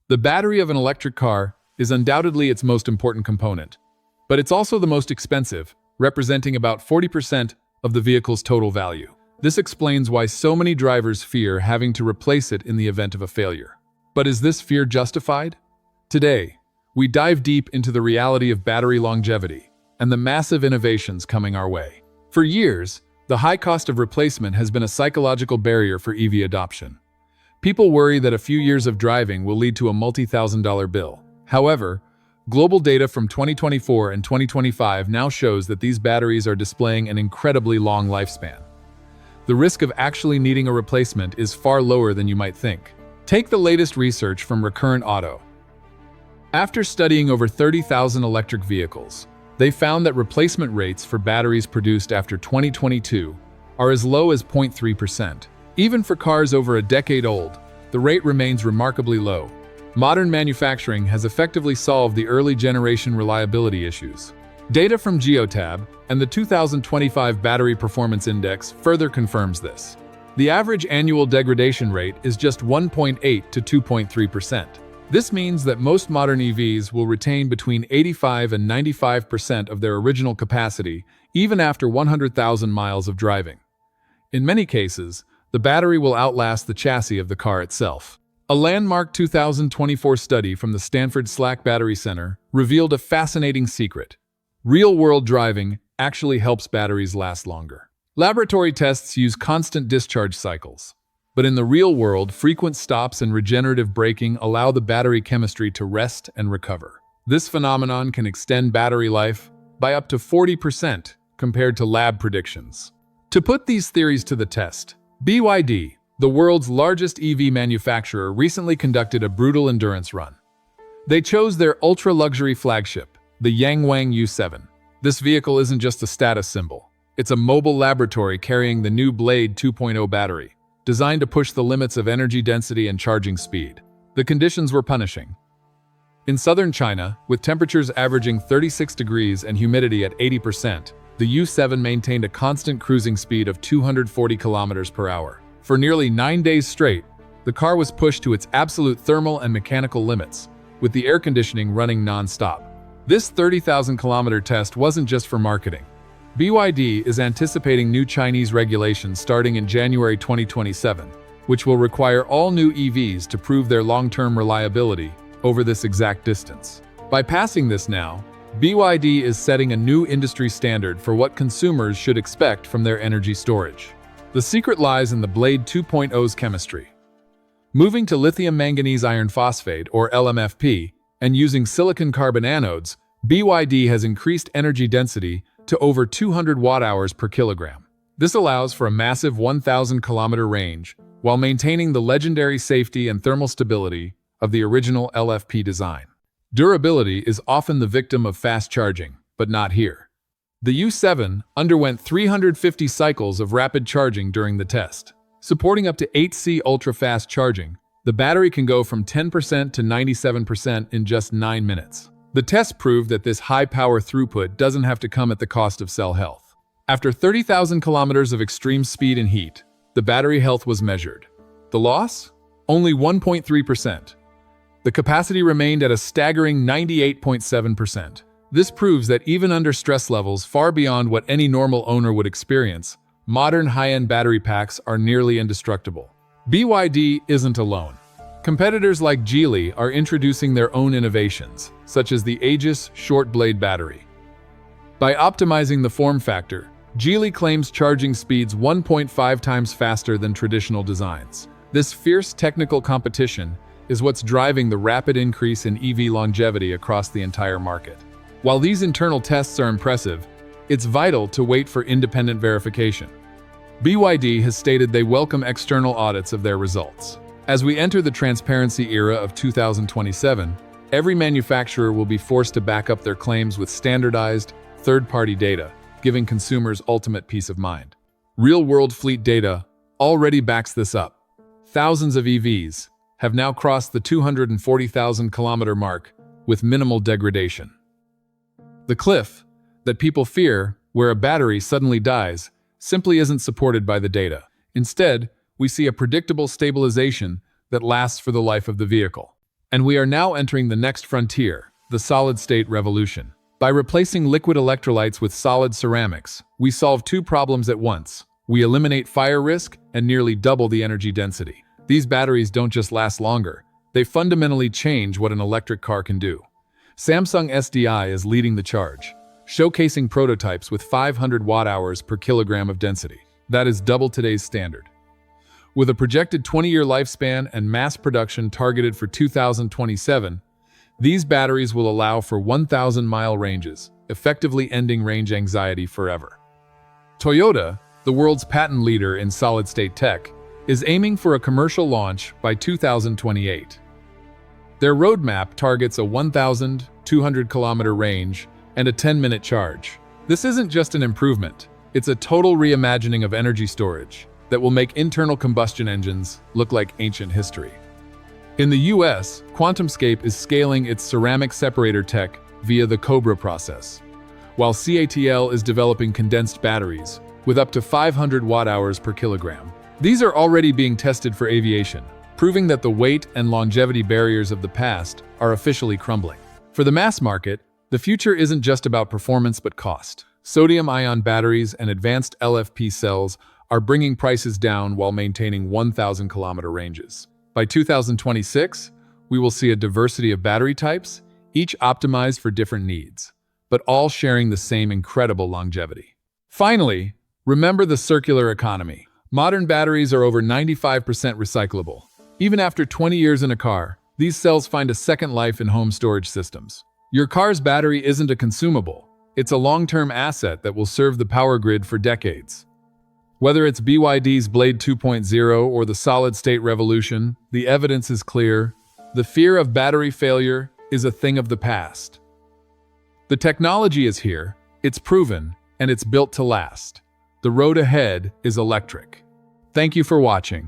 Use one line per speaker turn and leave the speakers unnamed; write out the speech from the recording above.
The battery of an electric car is undoubtedly its most important component, but it's also the most expensive, representing about 40% of the vehicle's total value. This explains why so many drivers fear having to replace it in the event of a failure. But is this fear justified? Today, we dive deep into the reality of battery longevity and the massive innovations coming our way. For years, the high cost of replacement has been a psychological barrier for EV adoption. People worry that a few years of driving will lead to a multi-thousand-dollar bill. However, global data from 2024 and 2025 now shows that these batteries are displaying an incredibly long lifespan. The risk of actually needing a replacement is far lower than you might think. Take the latest research from Recurrent Auto. After studying over 30,000 electric vehicles, they found that replacement rates for batteries produced after 2022 are as low as 0.3%. Even for cars over a decade old, the rate remains remarkably low. Modern manufacturing has effectively solved the early generation reliability issues. Data from Geotab and the 2025 Battery Performance Index further confirms this. The average annual degradation rate is just 1.8 to 2.3%. This means that most modern EVs will retain between 85 and 95% of their original capacity even after 100,000 miles of driving. In many cases, the battery will outlast the chassis of the car itself. A landmark 2024 study from the Stanford SLAC Battery Center revealed a fascinating secret. Real-world driving actually helps batteries last longer. Laboratory tests use constant discharge cycles, but in the real world, frequent stops and regenerative braking allow the battery chemistry to rest and recover. This phenomenon can extend battery life by up to 40% compared to lab predictions. To put these theories to the test, BYD, the world's largest EV manufacturer, recently conducted a brutal endurance run. They chose their ultra-luxury flagship, the Yangwang U7. This vehicle isn't just a status symbol. It's a mobile laboratory carrying the new Blade 2.0 battery, designed to push the limits of energy density and charging speed. The conditions were punishing. In southern China, with temperatures averaging 36 degrees and humidity at 80%, the U7 maintained a constant cruising speed of 240 kilometers per hour. For nearly 9 days straight, the car was pushed to its absolute thermal and mechanical limits, with the air conditioning running non-stop. This 30,000-kilometer test wasn't just for marketing. BYD is anticipating new Chinese regulations starting in January 2027, which will require all new EVs to prove their long-term reliability over this exact distance. By passing this now, BYD is setting a new industry standard for what consumers should expect from their energy storage. The secret lies in the Blade 2.0's chemistry. Moving to lithium manganese iron phosphate, or LMFP, and using silicon carbon anodes, BYD has increased energy density to over 200 watt-hours per kilogram. This allows for a massive 1,000-kilometer range while maintaining the legendary safety and thermal stability of the original LFP design. Durability is often the victim of fast charging, but not here. The U7 underwent 350 cycles of rapid charging during the test. Supporting up to 8C ultra-fast charging, the battery can go from 10% to 97% in just 9 minutes. The test proved that this high-power throughput doesn't have to come at the cost of cell health. After 30,000 kilometers of extreme speed and heat, the battery health was measured. The loss? Only 1.3%. The capacity remained at a staggering 98.7%. This proves that even under stress levels far beyond what any normal owner would experience, modern high-end battery packs are nearly indestructible. BYD isn't alone. Competitors like Geely are introducing their own innovations, such as the Aegis short-blade battery. By optimizing the form factor, Geely claims charging speeds 1.5 times faster than traditional designs. This fierce technical competition is what's driving the rapid increase in EV longevity across the entire market. While these internal tests are impressive, it's vital to wait for independent verification. BYD has stated they welcome external audits of their results. As we enter the transparency era of 2027, every manufacturer will be forced to back up their claims with standardized, third-party data, giving consumers ultimate peace of mind. Real-world fleet data already backs this up. Thousands of EVs have now crossed the 240,000-kilometer mark with minimal degradation. The cliff that people fear, where a battery suddenly dies, simply isn't supported by the data. Instead, we see a predictable stabilization that lasts for the life of the vehicle. And we are now entering the next frontier, the solid-state revolution. By replacing liquid electrolytes with solid ceramics, we solve two problems at once. We eliminate fire risk and nearly double the energy density. These batteries don't just last longer, they fundamentally change what an electric car can do. Samsung SDI is leading the charge, showcasing prototypes with 500 watt-hours per kilogram of density. That is double today's standard. With a projected 20-year lifespan and mass production targeted for 2027, these batteries will allow for 1,000-mile ranges, effectively ending range anxiety forever. Toyota, the world's patent leader in solid-state tech, is aiming for a commercial launch by 2028. Their roadmap targets a 1,200-kilometer range and a 10-minute charge. This isn't just an improvement, it's a total reimagining of energy storage that will make internal combustion engines look like ancient history. In the US, QuantumScape is scaling its ceramic separator tech via the Cobra process, while CATL is developing condensed batteries with up to 500 watt-hours per kilogram. These are already being tested for aviation, proving that the weight and longevity barriers of the past are officially crumbling. For the mass market, the future isn't just about performance but cost. Sodium-ion batteries and advanced LFP cells are bringing prices down while maintaining 1,000-kilometer ranges. By 2026, we will see a diversity of battery types, each optimized for different needs, but all sharing the same incredible longevity. Finally, remember the circular economy. Modern batteries are over 95% recyclable. Even after 20 years in a car, these cells find a second life in home storage systems. Your car's battery isn't a consumable. It's a long-term asset that will serve the power grid for decades. Whether it's BYD's Blade 2.0 or the solid-state revolution, the evidence is clear. The fear of battery failure is a thing of the past. The technology is here, it's proven, and it's built to last. The road ahead is electric. Thank you for watching.